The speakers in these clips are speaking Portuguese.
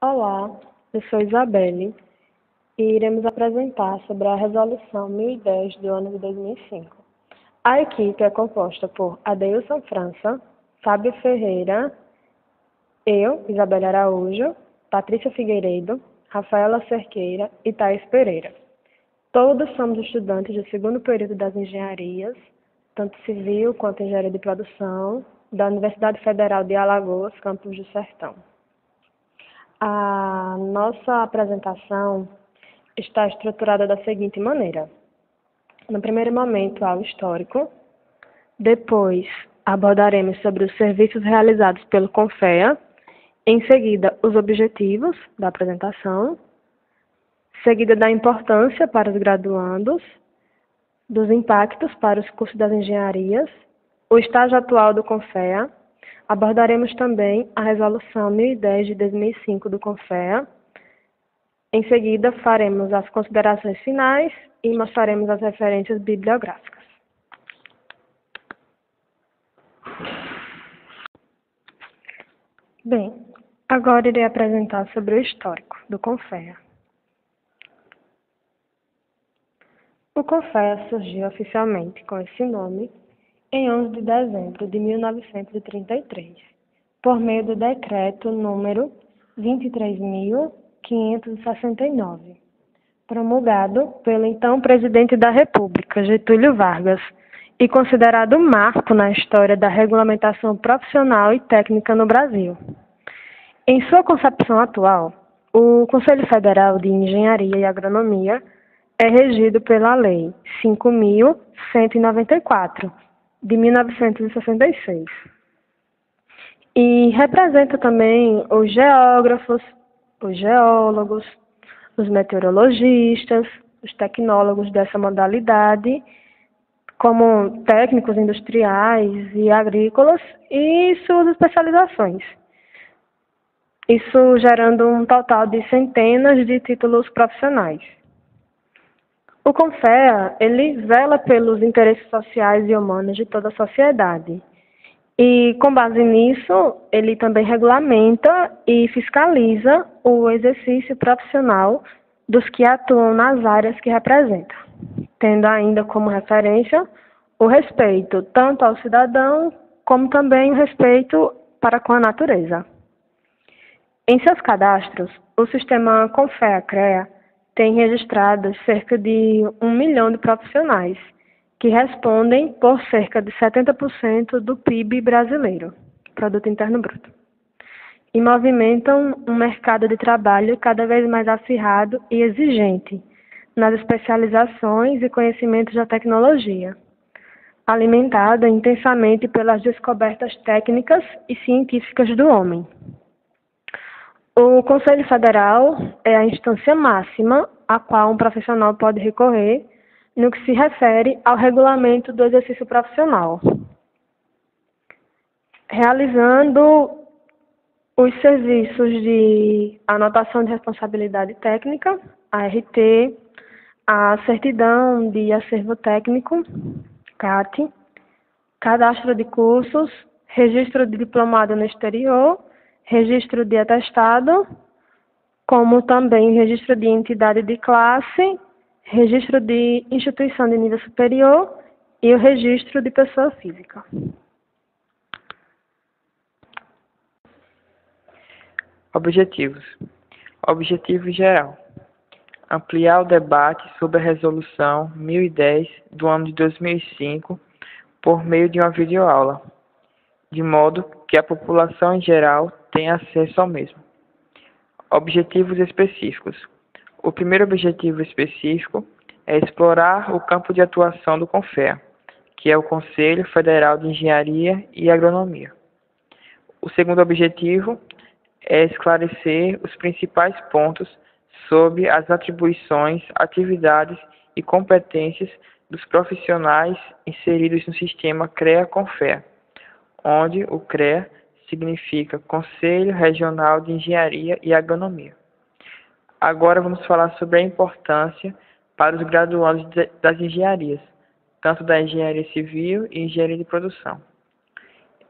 Olá, eu sou Isabelle e iremos apresentar sobre a Resolução 1010 do ano de 2005. A equipe é composta por Adeilson França, Fábio Ferreira, eu, Isabelle Araújo, Patrícia Figueiredo, Rafaela Cerqueira e Thaís Pereira. Todos somos estudantes do segundo período das engenharias, tanto civil quanto engenharia de produção, da Universidade Federal de Alagoas, campus do Sertão. A nossa apresentação está estruturada da seguinte maneira. No primeiro momento, há o histórico. Depois, abordaremos sobre os serviços realizados pelo CONFEA. Em seguida, os objetivos da apresentação. Seguida da importância para os graduandos, dos impactos para os cursos das engenharias, o estágio atual do CONFEA. Abordaremos também a Resolução 1010 de 2005 do CONFEA. Em seguida, faremos as considerações finais e mostraremos as referências bibliográficas. Bem, agora irei apresentar sobre o histórico do CONFEA. O CONFEA surgiu oficialmente com esse nome em 11 de dezembro de 1933, por meio do decreto número 23.569, promulgado pelo então presidente da República, Getúlio Vargas, e considerado um marco na história da regulamentação profissional e técnica no Brasil. Em sua concepção atual, o Conselho Federal de Engenharia e Agronomia é regido pela Lei 5.194, de 1966. E representa também os geógrafos, os geólogos, os meteorologistas, os tecnólogos dessa modalidade, como técnicos industriais e agrícolas e suas especializações. Isso gerando um total de centenas de títulos profissionais. O CONFEA, ele vela pelos interesses sociais e humanos de toda a sociedade. E, com base nisso, ele também regulamenta e fiscaliza o exercício profissional dos que atuam nas áreas que representa, tendo ainda como referência o respeito tanto ao cidadão, como também o respeito para com a natureza. Em seus cadastros, o sistema CONFEA-CREA tem registrado cerca de 1 milhão de profissionais, que respondem por cerca de 70% do PIB brasileiro, Produto Interno Bruto, e movimentam um mercado de trabalho cada vez mais acirrado e exigente nas especializações e conhecimentos da tecnologia, alimentada intensamente pelas descobertas técnicas e científicas do homem. O Conselho Federal é a instância máxima a qual um profissional pode recorrer no que se refere ao regulamento do exercício profissional, realizando os serviços de anotação de responsabilidade técnica, ART, a certidão de acervo técnico, CAT, cadastro de cursos, registro de diplomado no exterior, registro de atestado, como também registro de entidade de classe, registro de instituição de nível superior e o registro de pessoa física. Objetivos. Objetivo geral. Ampliar o debate sobre a Resolução 1010 do ano de 2005 por meio de uma videoaula, de modo que a população em geral tenha acesso ao mesmo. Objetivos específicos. O primeiro objetivo específico é explorar o campo de atuação do CONFEA, que é o Conselho Federal de Engenharia e Agronomia. O segundo objetivo é esclarecer os principais pontos sobre as atribuições, atividades e competências dos profissionais inseridos no sistema CREA-CONFEA, onde o CREA significa Conselho Regional de Engenharia e Agronomia. Agora vamos falar sobre a importância para os graduandos das engenharias, tanto da engenharia civil e engenharia de produção.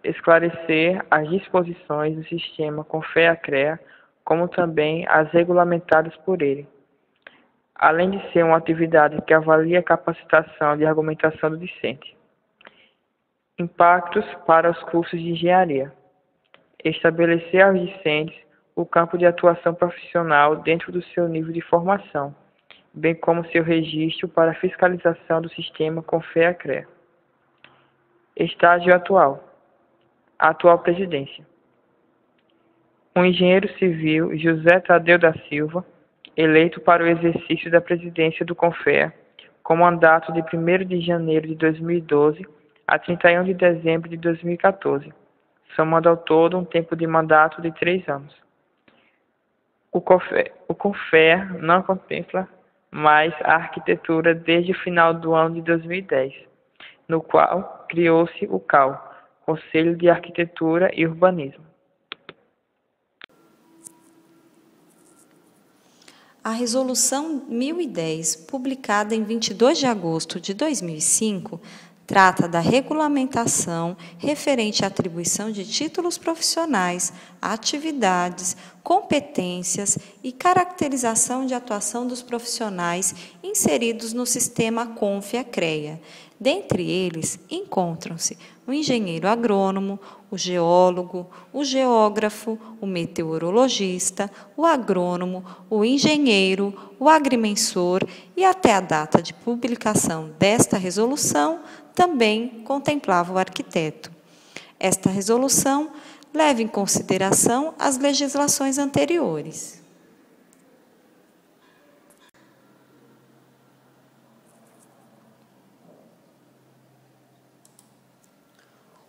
Esclarecer as disposições do sistema CONFEA-CREA como também as regulamentadas por ele, além de ser uma atividade que avalia a capacitação de argumentação do discente. Impactos para os cursos de engenharia. Estabelecer aos discentes o campo de atuação profissional dentro do seu nível de formação, bem como seu registro para fiscalização do sistema CONFEA-CREA. Estágio atual. Atual presidência. O engenheiro civil José Tadeu da Silva, eleito para o exercício da presidência do CONFEA, com mandato de 1º de janeiro de 2012 a 31 de dezembro de 2014, somando ao todo um tempo de mandato de 3 anos. O CONFEA não contempla mais a arquitetura desde o final do ano de 2010, no qual criou-se o CAU, Conselho de Arquitetura e Urbanismo. A Resolução 1010, publicada em 22 de agosto de 2005, trata da regulamentação referente à atribuição de títulos profissionais, atividades, competências e caracterização de atuação dos profissionais inseridos no sistema CONFEA-CREA. Dentre eles, encontram-se o engenheiro agrônomo, o geólogo, o geógrafo, o meteorologista, o agrônomo, o engenheiro, o agrimensor e, até a data de publicação desta resolução, também contemplava o arquiteto. Esta resolução leva em consideração as legislações anteriores.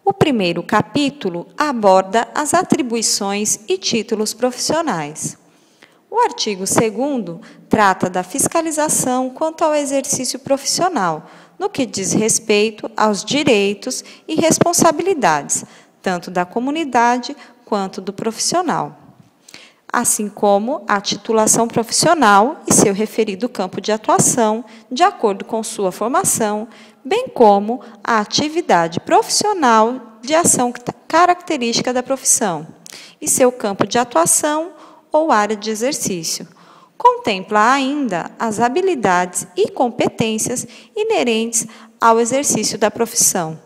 O primeiro capítulo aborda as atribuições e títulos profissionais. O artigo 2º trata da fiscalização quanto ao exercício profissional, no que diz respeito aos direitos e responsabilidades, tanto da comunidade quanto do profissional, assim como a titulação profissional e seu referido campo de atuação, de acordo com sua formação, bem como a atividade profissional de ação característica da profissão e seu campo de atuação ou área de exercício. Contempla ainda as habilidades e competências inerentes ao exercício da profissão.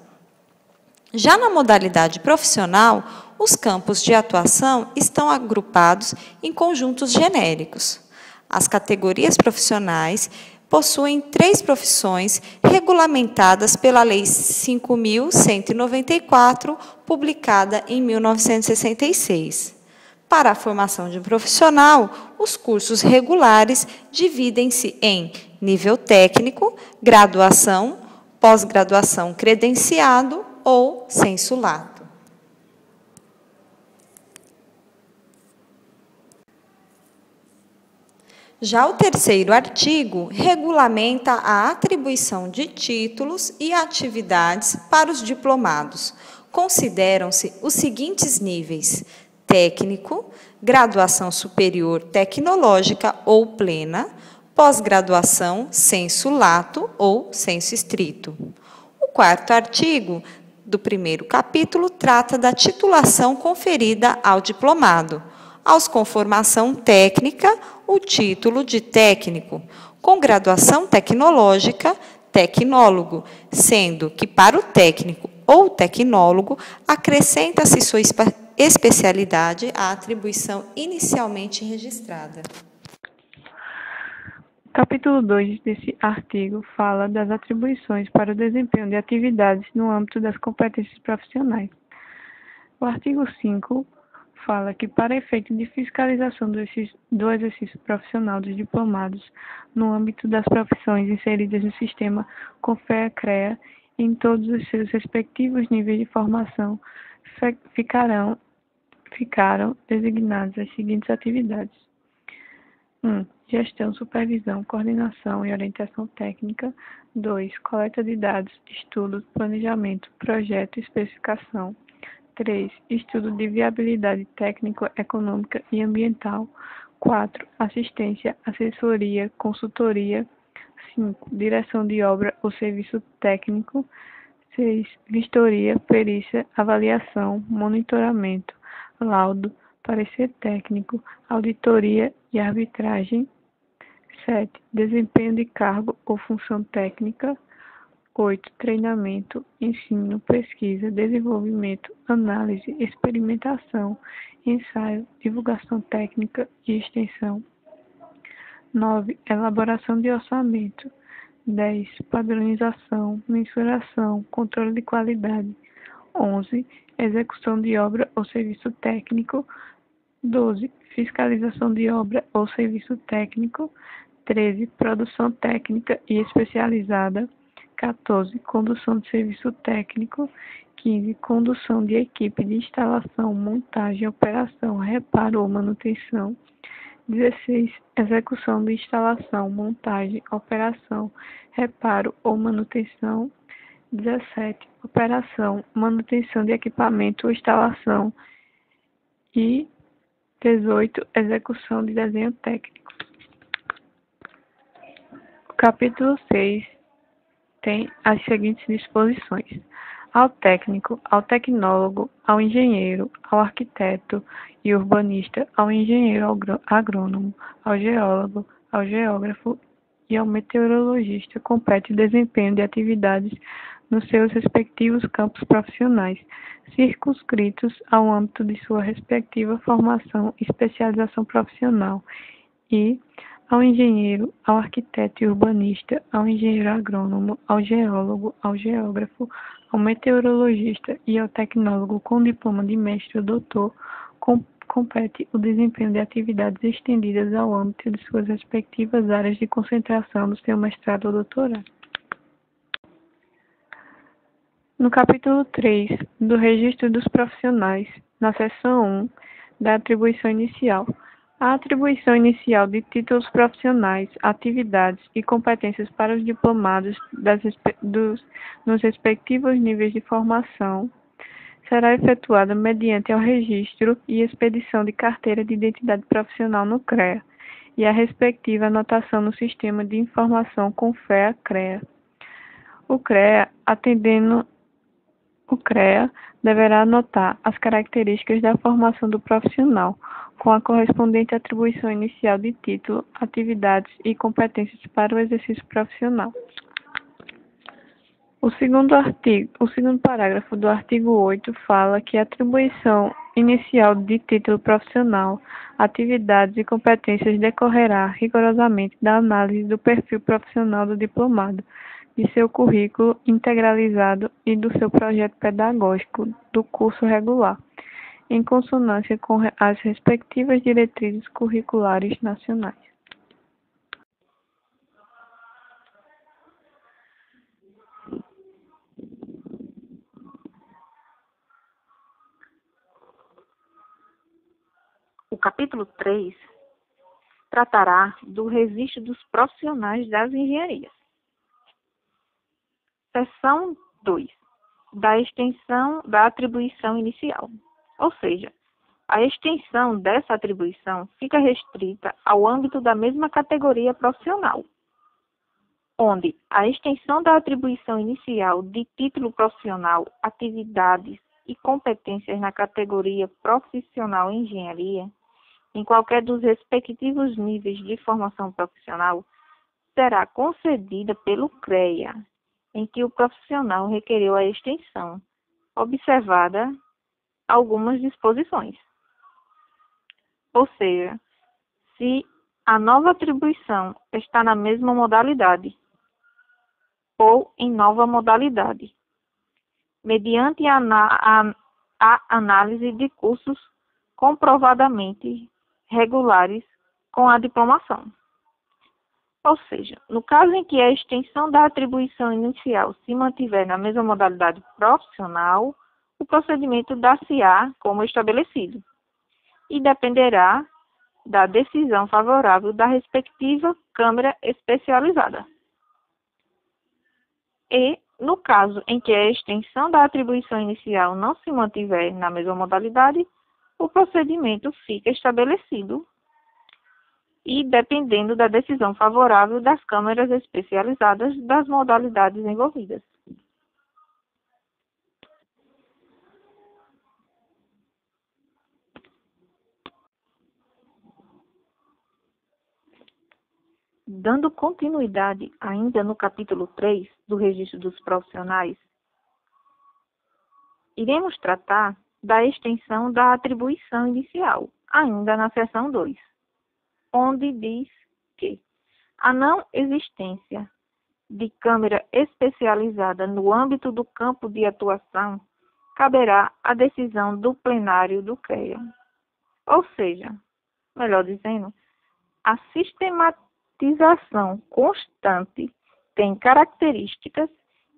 Já na modalidade profissional, os campos de atuação estão agrupados em conjuntos genéricos. As categorias profissionais possuem 3 profissões regulamentadas pela Lei 5.194, publicada em 1966. Para a formação de um profissional, os cursos regulares dividem-se em nível técnico, graduação, pós-graduação credenciado ou sensu lato. Já o terceiro artigo regulamenta a atribuição de títulos e atividades para os diplomados. Consideram-se os seguintes níveis: técnico, graduação superior tecnológica ou plena, pós-graduação sensu lato ou sensu estrito. O quarto artigo do primeiro capítulo trata da titulação conferida ao diplomado. Aos com formação técnica, o título de técnico, com graduação tecnológica, tecnólogo, sendo que para o técnico ou tecnólogo acrescenta-se sua especialidade à atribuição inicialmente registrada. Capítulo 2 desse artigo fala das atribuições para o desempenho de atividades no âmbito das competências profissionais. O artigo 5 fala que, para efeito de fiscalização do exercício profissional dos diplomados no âmbito das profissões inseridas no sistema CONFEA-CREA, em todos os seus respectivos níveis de formação, ficaram designadas as seguintes atividades: 1. Gestão, supervisão, coordenação e orientação técnica. 2. Coleta de dados, estudo, planejamento, projeto e especificação. 3. Estudo de viabilidade técnico, econômica e ambiental. 4. Assistência, assessoria, consultoria. 5. Direção de obra ou serviço técnico. 6. Vistoria, perícia, avaliação, monitoramento, laudo, parecer técnico, auditoria e arbitragem. 7. Desempenho de cargo ou função técnica. 8. Treinamento, ensino, pesquisa, desenvolvimento, análise, experimentação, ensaio, divulgação técnica e extensão. 9. Elaboração de orçamento. 10. Padronização, mensuração, controle de qualidade. 11. Execução de obra ou serviço técnico. 12. Fiscalização de obra ou serviço técnico. 13. Produção técnica e especializada. 14. Condução de serviço técnico. 15. Condução de equipe de instalação, montagem, operação, reparo ou manutenção. 16. Execução de instalação, montagem, operação, reparo ou manutenção. 17. Operação, manutenção de equipamento ou instalação. E 18. Execução de desenho técnico. O capítulo 6 tem as seguintes disposições: ao técnico, ao tecnólogo, ao engenheiro, ao arquiteto e urbanista, ao engenheiro agrônomo, ao geólogo, ao geógrafo e ao meteorologista compete o desempenho de atividades nos seus respectivos campos profissionais, circunscritos ao âmbito de sua respectiva formação e especialização profissional, e ao engenheiro, ao arquiteto e urbanista, ao engenheiro agrônomo, ao geólogo, ao geógrafo, ao meteorologista e ao tecnólogo com diploma de mestre ou doutor, compete o desempenho de atividades estendidas ao âmbito de suas respectivas áreas de concentração do seu mestrado ou doutorado. No capítulo 3 do Registro dos Profissionais, na seção 1 da atribuição inicial, a atribuição inicial de títulos profissionais, atividades e competências para os diplomados nos respectivos níveis de formação será efetuada mediante o registro e expedição de carteira de identidade profissional no CREA e a respectiva anotação no Sistema de Informação CONFEA-CREA. O CREA deverá anotar as características da formação do profissional, com a correspondente atribuição inicial de título, atividades e competências para o exercício profissional. O segundo parágrafo do artigo 8 fala que a atribuição inicial de título profissional, atividades e competências decorrerá rigorosamente da análise do perfil profissional do diplomado, de seu currículo integralizado e do seu projeto pedagógico do curso regular, em consonância com as respectivas diretrizes curriculares nacionais. O capítulo 3 tratará do registro dos profissionais das engenharias. Seção 2. Da extensão da atribuição inicial. Ou seja, a extensão dessa atribuição fica restrita ao âmbito da mesma categoria profissional, onde a extensão da atribuição inicial de título profissional, atividades e competências na categoria profissional em engenharia, em qualquer dos respectivos níveis de formação profissional, será concedida pelo CREA, em que o profissional requereu a extensão, observada algumas disposições. Ou seja, se a nova atribuição está na mesma modalidade ou em nova modalidade, mediante a análise de cursos comprovadamente regulares com a diplomação. Ou seja, no caso em que a extensão da atribuição inicial se mantiver na mesma modalidade profissional, o procedimento dar-se-á como estabelecido e dependerá da decisão favorável da respectiva Câmara especializada. E, no caso em que a extensão da atribuição inicial não se mantiver na mesma modalidade, o procedimento fica estabelecido e dependendo da decisão favorável das câmaras especializadas das modalidades envolvidas. dando continuidade ainda no capítulo 3 do Registro dos Profissionais, iremos tratar da extensão da atribuição inicial, ainda na seção 2, onde diz que a não existência de câmara especializada no âmbito do campo de atuação caberá à decisão do plenário do CREA. Ou seja, melhor dizendo, a sistematização constante tem características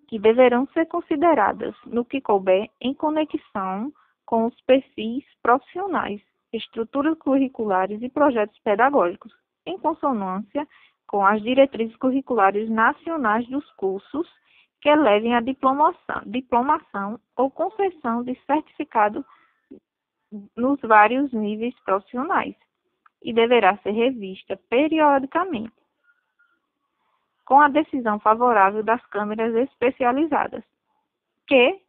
que deverão ser consideradas no que couber em conexão com os perfis profissionais, estruturas curriculares e projetos pedagógicos, em consonância com as diretrizes curriculares nacionais dos cursos que levem à diplomação ou concessão de certificado nos vários níveis profissionais e deverá ser revista periodicamente, com a decisão favorável das câmaras especializadas, que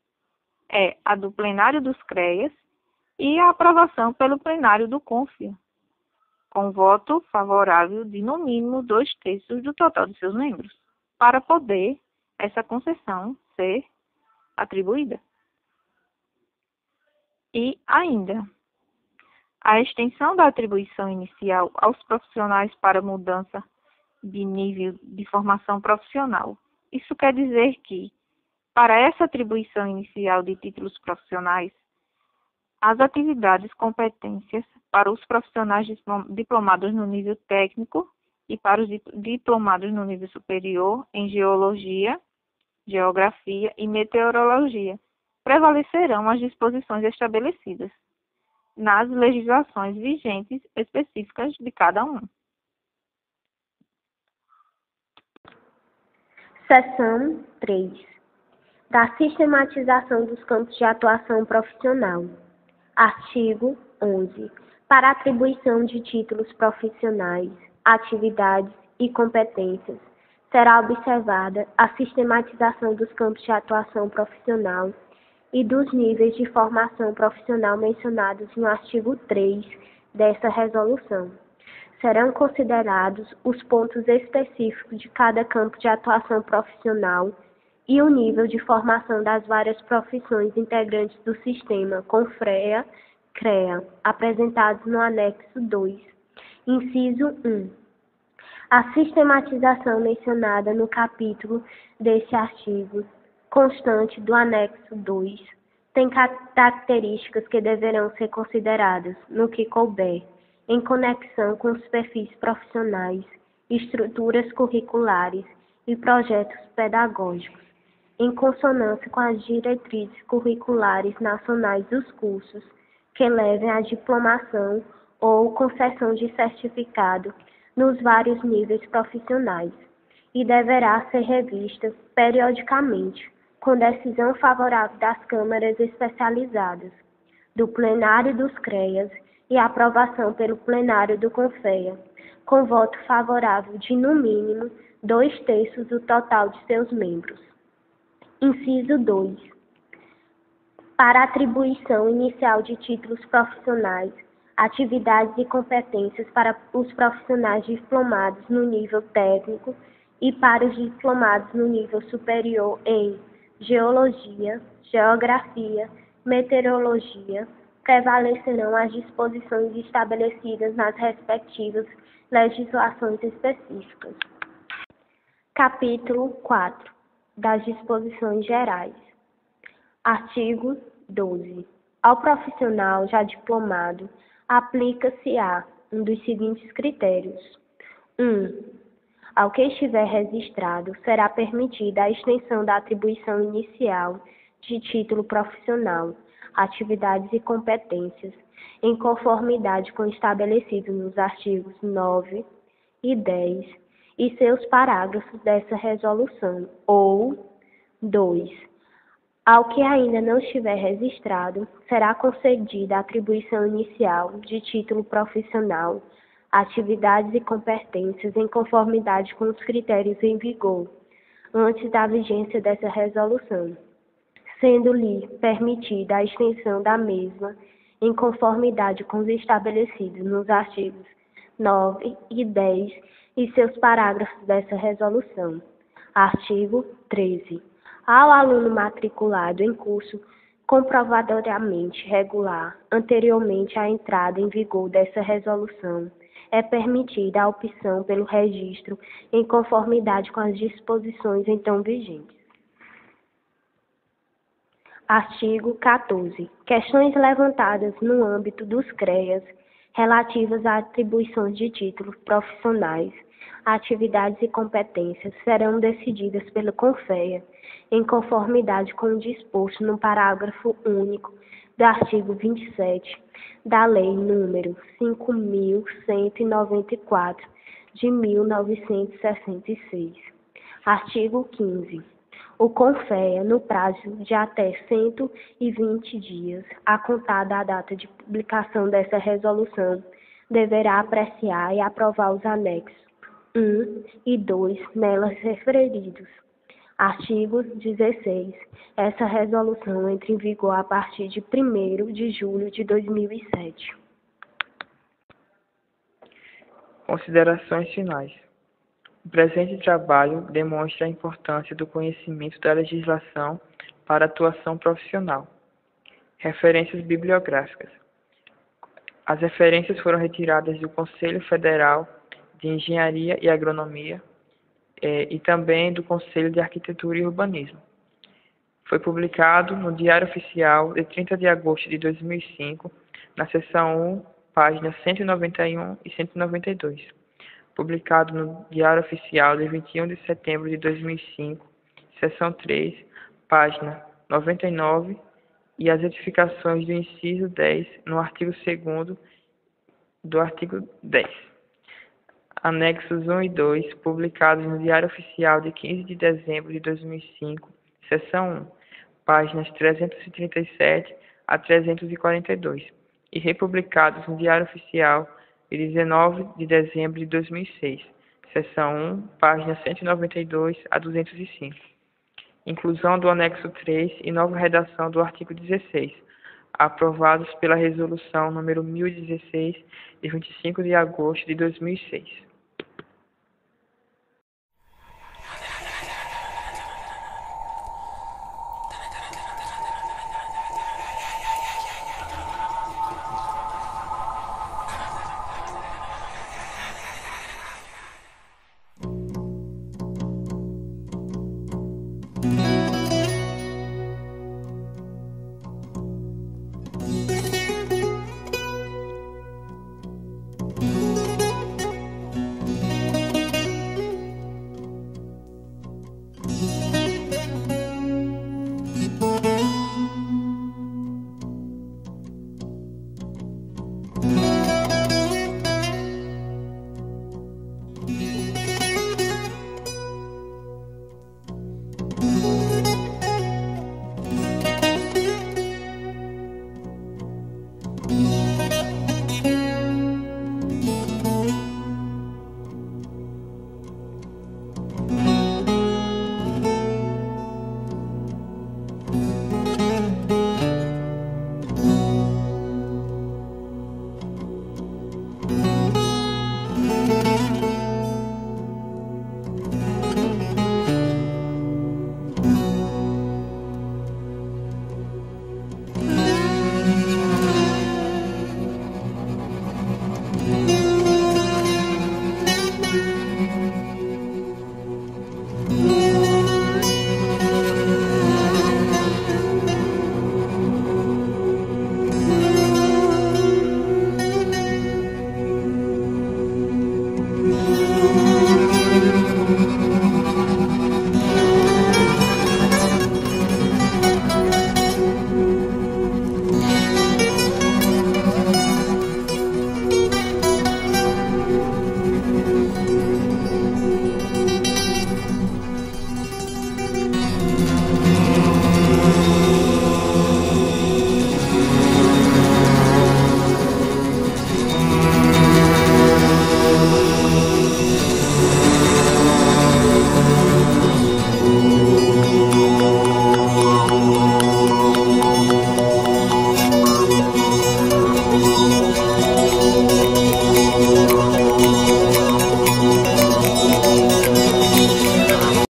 é a do plenário dos CREAs e a aprovação pelo plenário do CONFIA, com voto favorável de no mínimo 2/3 do total de seus membros, para poder essa concessão ser atribuída. E ainda, a extensão da atribuição inicial aos profissionais para mudança de nível de formação profissional. Isso quer dizer que, para essa atribuição inicial de títulos profissionais, as atividades competências para os profissionais diplomados no nível técnico e para os diplomados no nível superior em geologia, geografia e meteorologia prevalecerão as disposições estabelecidas nas legislações vigentes específicas de cada um. Seção 3. Da sistematização dos campos de atuação profissional. Artigo 11. Para atribuição de títulos profissionais, atividades e competências, será observada a sistematização dos campos de atuação profissional e dos níveis de formação profissional mencionados no artigo 3 dessa resolução. Serão considerados os pontos específicos de cada campo de atuação profissional e o nível de formação das várias profissões integrantes do sistema CONFREA, CREA, apresentados no anexo 2. Inciso 1. A sistematização mencionada no capítulo deste artigo, constante do anexo 2, tem características que deverão ser consideradas, no que couber, em conexão com os perfis profissionais, estruturas curriculares e projetos pedagógicos, em consonância com as diretrizes curriculares nacionais dos cursos que levem à diplomação ou concessão de certificado nos vários níveis profissionais, e deverá ser revista periodicamente, com decisão favorável das câmaras especializadas, do plenário dos CREAs e aprovação pelo plenário do CONFEA, com voto favorável de, no mínimo, 2/3 do total de seus membros. Inciso 2. Para atribuição inicial de títulos profissionais, atividades e competências para os profissionais diplomados no nível técnico e para os diplomados no nível superior em geologia, geografia, meteorologia, prevalecerão as disposições estabelecidas nas respectivas legislações específicas. Capítulo 4. Das disposições gerais. Artigo 12. Ao profissional já diplomado, aplica-se-á um dos seguintes critérios. 1. Ao que estiver registrado, será permitida a extensão da atribuição inicial de título profissional, atividades e competências, em conformidade com o estabelecido nos artigos 9 e 10 e seus parágrafos dessa resolução, ou 2. Ao que ainda não estiver registrado, será concedida a atribuição inicial de título profissional, atividades e competências em conformidade com os critérios em vigor, antes da vigência dessa resolução, sendo-lhe permitida a extensão da mesma em conformidade com os estabelecidos nos artigos 9 e 10 e seus parágrafos dessa resolução. Artigo 13. Ao aluno matriculado em curso comprovatoriamente regular anteriormente à entrada em vigor dessa resolução, é permitida a opção pelo registro em conformidade com as disposições então vigentes. Artigo 14. Questões levantadas no âmbito dos CREAS relativas a atribuições de títulos profissionais, atividades e competências serão decididas pelo CONFEA em conformidade com o disposto no parágrafo único do artigo 27 da Lei nº 5.194, de 1966. Artigo 15. O CONFEA, no prazo de até 120 dias, a contar da data de publicação dessa resolução, deverá apreciar e aprovar os anexos 1 e 2 nelas referidos. Artigo 16. Essa resolução entra em vigor a partir de 1º de julho de 2007. Considerações finais. O presente trabalho demonstra a importância do conhecimento da legislação para a atuação profissional. Referências bibliográficas. As referências foram retiradas do Conselho Federal de Engenharia e Agronomia e também do Conselho de Arquitetura e Urbanismo. Foi publicado no Diário Oficial de 30 de agosto de 2005, na seção 1, páginas 191 e 192. Publicado no Diário Oficial de 21 de setembro de 2005, seção 3, página 99, e as retificações do inciso 10 no artigo 2º do artigo 10. Anexos 1 e 2, publicados no Diário Oficial de 15 de dezembro de 2005, seção 1, páginas 337 a 342, e republicados no Diário Oficial de 19 de dezembro de 2006, seção 1, páginas 192 a 205. Inclusão do anexo 3 e nova redação do artigo 16, aprovados pela Resolução número 1016, de 25 de agosto de 2006.